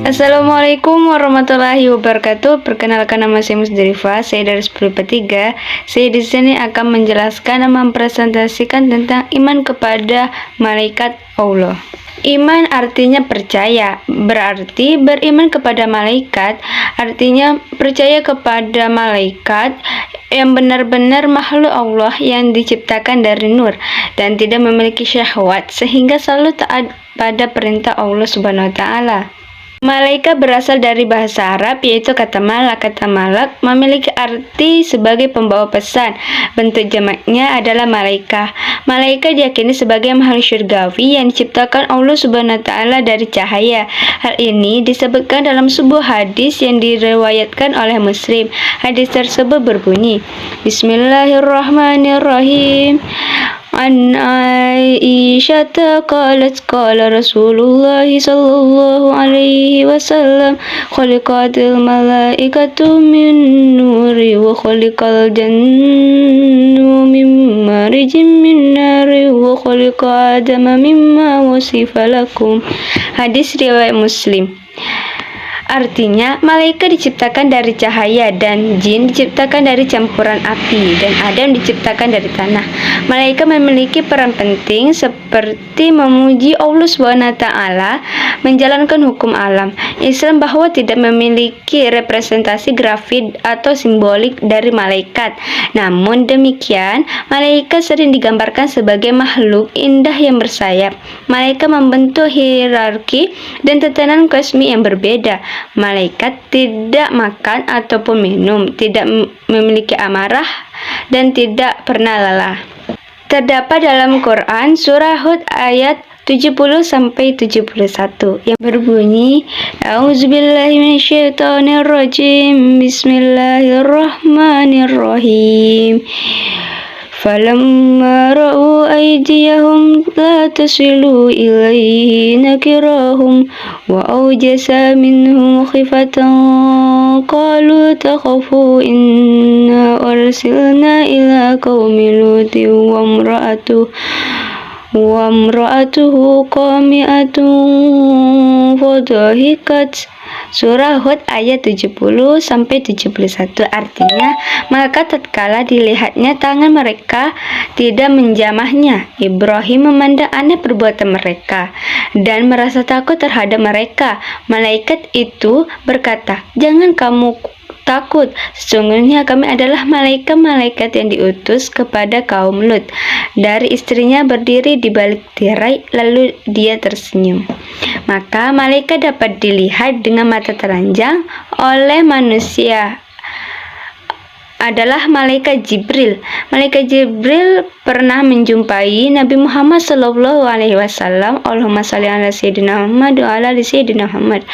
Assalamualaikum warahmatullahi wabarakatuh. Perkenalkan, nama saya Musdalifah. Saya dari 10/3. Saya di sini akan menjelaskan dan mempresentasikan tentang iman kepada malaikat Allah. Iman artinya percaya, berarti beriman kepada malaikat artinya percaya kepada malaikat yang benar-benar makhluk Allah yang diciptakan dari nur dan tidak memiliki syahwat, sehingga selalu taat pada perintah Allah Subhanahu wa taala. Malaikat berasal dari bahasa Arab, yaitu kata malak. Kata malak memiliki arti sebagai pembawa pesan. Bentuk jamaknya adalah malaikah. Malaikat diyakini sebagai makhluk syurgawi yang diciptakan Allah Subhanahu wa taala dari cahaya. Hal ini disebutkan dalam sebuah hadis yang diriwayatkan oleh Muslim. Hadis tersebut berbunyi, Bismillahirrahmanirrahim. An Aisyah qalat qala Rasulullah sallallahu alaihi wasallam khuliqatil malaikatu min nuri wa khuliqal jannu min marijin min nari wa khuliqa adama mimma wasifa lakum. Hadis riwayat Muslim. Artinya, malaikat diciptakan dari cahaya dan jin diciptakan dari campuran api dan Adam diciptakan dari tanah. Malaikat memiliki peran penting seperti memuji Allah SWT, menjalankan hukum alam. Islam bahwa tidak memiliki representasi grafik atau simbolik dari malaikat. Namun demikian, malaikat sering digambarkan sebagai makhluk indah yang bersayap. Malaikat membentuk hierarki dan tatanan kosmik yang berbeda. Malaikat tidak makan ataupun minum, tidak memiliki amarah, dan tidak pernah lelah. Terdapat dalam Quran surah Hud ayat 70-71 yang berbunyi, A'udzubillahi minasyaitonirrajim, Bismillahirrahmanirrahim. فَلَمَّا رَأَوْا أَيْدِيَهُمْ لَا تَصِلُ إِلَيْهِ نَكِرَاهُمْ وَأَوْجَسَ مِنْهُمْ خِيفَةً قَالُوا تَخَافُوا إِنَّا أُرْسِلْنَا إِلَى قَوْمِ لُوطٍ وَامْرَأَتُهُ قَائِمَةٌ فَضَحِكَتْ. Surah Hud ayat 70-71 artinya, maka tatkala dilihatnya tangan mereka tidak menjamahnya, Ibrahim memandang aneh perbuatan mereka dan merasa takut terhadap mereka. Malaikat itu berkata, jangan kamu takut, sesungguhnya kami adalah malaikat-malaikat yang diutus kepada kaum Lut. Dari istrinya berdiri di balik tirai, lalu dia tersenyum. Maka malaikat dapat dilihat dengan mata telanjang oleh manusia adalah malaikat Jibril. Malaikat Jibril pernah menjumpai Nabi Muhammad sallallahu alaihi wasallam. Allahumma shalli ala sayyidina Muhammad wa ala ali sayyidina Muhammad.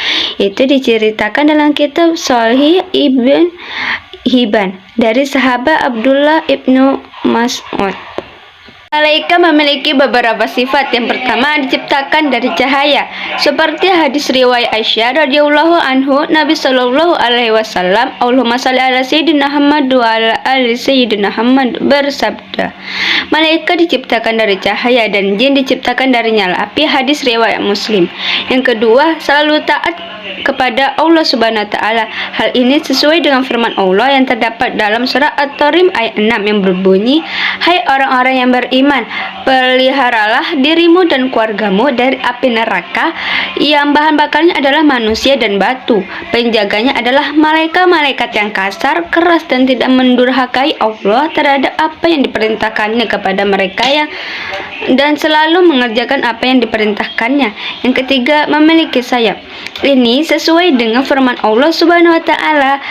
Itu diceritakan dalam kitab Sahih Ibn Hibban dari sahabat Abdullah ibnu Mas'ud. Malaikat memiliki beberapa sifat. Yang pertama, diciptakan dari cahaya. Seperti hadis riwayat Aisyah radhiyallahu anhu, Nabi sallallahu alaihi wasallam, Allahumma shalli ala sayyidina Muhammad wa ala ali sayyidina Muhammad bersabda, malaikat diciptakan dari cahaya dan jin diciptakan dari nyala api. Hadis riwayat Muslim. Yang kedua, selalu taat kepada Allah Subhanahu wa taala. Hal ini sesuai dengan firman Allah yang terdapat dalam surah At-Tarim ayat 6 yang berbunyi, hai orang-orang yang beriman, peliharalah dirimu dan keluargamu dari api neraka yang bahan bakarnya adalah manusia dan batu. Penjaganya adalah malaikat-malaikat yang kasar, keras, dan tidak mendurhakai Allah terhadap apa yang diperintahkannya kepada mereka dan selalu mengerjakan apa yang diperintahkannya. Yang ketiga, memiliki sayap. Ini sesuai dengan firman Allah Subhanahu wa taala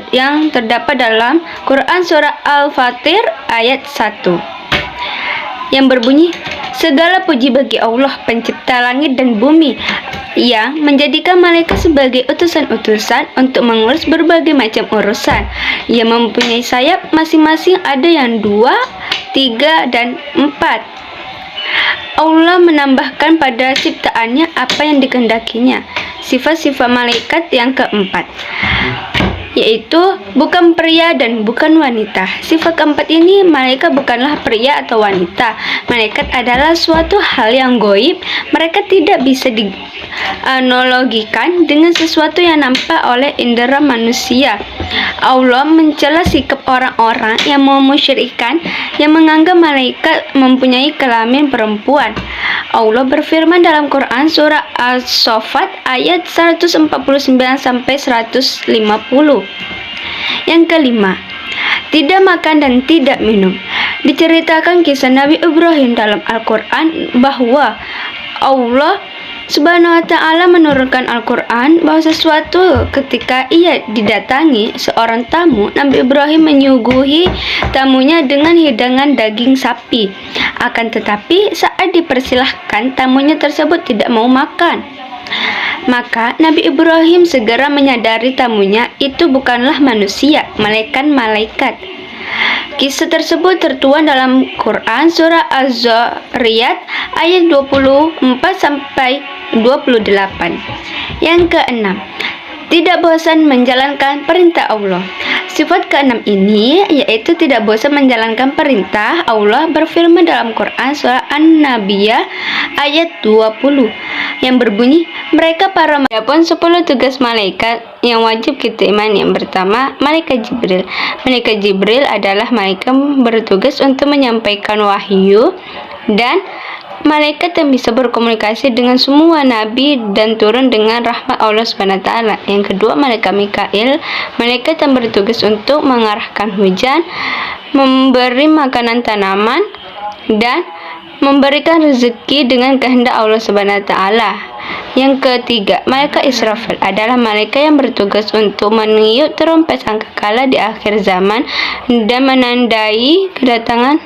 yang terdapat dalam Quran surah Al-Fatir ayat 1 yang berbunyi, segala puji bagi Allah pencipta langit dan bumi yang menjadikan malaikat sebagai utusan-utusan untuk mengurus berbagai macam urusan. Ia mempunyai sayap masing-masing, ada yang 2, 3, dan 4. Allah menambahkan pada ciptaannya apa yang dikehendakinya. Sifat-sifat malaikat yang keempat, yaitu bukan pria dan bukan wanita. Sifat keempat ini, malaikat bukanlah pria atau wanita. Malaikat adalah suatu hal yang goib. Mereka tidak bisa dianalogikan dengan sesuatu yang nampak oleh indera manusia. Allah mencela sikap orang-orang yang memusyrikan, yang menganggap malaikat mempunyai kelamin perempuan. Allah berfirman dalam Quran surah As-Saffat ayat 149 sampai 150. Yang kelima, tidak makan dan tidak minum. Diceritakan kisah Nabi Ibrahim dalam Al-Quran bahwa Allah Subhanahu wa ta'ala menurunkan Al-Quran bahwa sesuatu ketika ia didatangi seorang tamu, Nabi Ibrahim menyuguhi tamunya dengan hidangan daging sapi. Akan tetapi saat dipersilahkan, tamunya tersebut tidak mau makan. Maka Nabi Ibrahim segera menyadari tamunya itu bukanlah manusia, melainkan malaikat. Kisah tersebut tertuang dalam Quran surah Az-Zariyat ayat 24 sampai 28. Yang keenam, tidak bosan menjalankan perintah Allah. Sifat keenam ini yaitu tidak bosan menjalankan perintah. Allah berfirman dalam Quran surah An-Nabiyah ayat 20 yang berbunyi, mereka para pun 10 tugas malaikat yang wajib kita imani. Yang pertama, malaikat Jibril. Malaikat Jibril adalah malaikat bertugas untuk menyampaikan wahyu dan malaikat yang bisa berkomunikasi dengan semua nabi dan turun dengan rahmat Allah Subhanahu wa taala. Yang kedua, malaikat Mikail, malaikat yang bertugas untuk mengarahkan hujan, memberi makanan tanaman dan memberikan rezeki dengan kehendak Allah Subhanahu wa taala. Yang ketiga, malaikat Israfil adalah malaikat yang bertugas untuk meniup trompet sangkakala di akhir zaman dan menandai kedatangan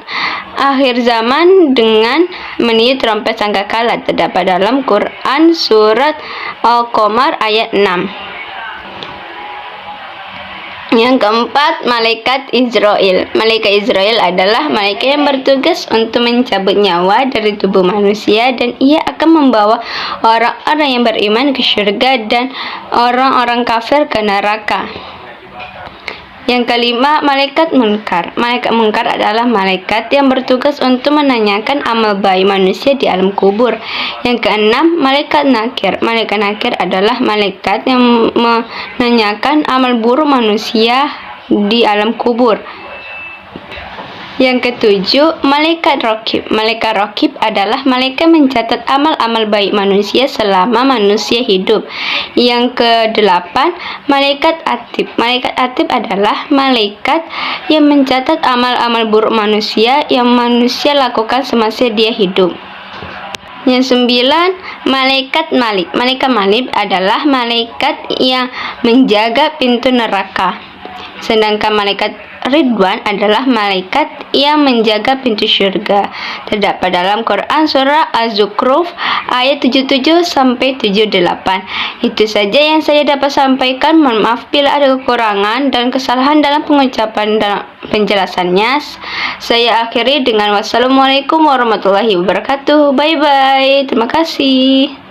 akhir zaman dengan meniup trompet sangkakala. Terdapat dalam Quran surat Al-Qamar ayat 6. Yang keempat, malaikat Israel. Malaikat Israel adalah malaikat yang bertugas untuk mencabut nyawa dari tubuh manusia, dan ia akan membawa orang-orang yang beriman ke surga dan orang-orang kafir ke neraka. Yang kelima, malaikat munkar. Malaikat munkar adalah malaikat yang bertugas untuk menanyakan amal baik manusia di alam kubur. Yang keenam, malaikat nakir. Malaikat nakir adalah malaikat yang menanyakan amal buruk manusia di alam kubur. Yang ketujuh, malaikat raqib. Malaikat raqib adalah malaikat mencatat amal-amal baik manusia selama manusia hidup. Yang kedelapan, malaikat atib. Malaikat atib adalah malaikat yang mencatat amal-amal buruk manusia yang manusia lakukan semasa dia hidup. Yang sembilan, malaikat malik. Malaikat malik adalah malaikat yang menjaga pintu neraka. Sedangkan malaikat Ridwan adalah malaikat yang menjaga pintu syurga. Terdapat dalam Quran surah Az-Zukhruf ayat 77 sampai 78. Itu saja yang saya dapat sampaikan. Mohon maaf bila ada kekurangan dan kesalahan dalam pengucapan dan penjelasannya. Saya akhiri dengan wassalamualaikum warahmatullahi wabarakatuh. Bye bye. Terima kasih.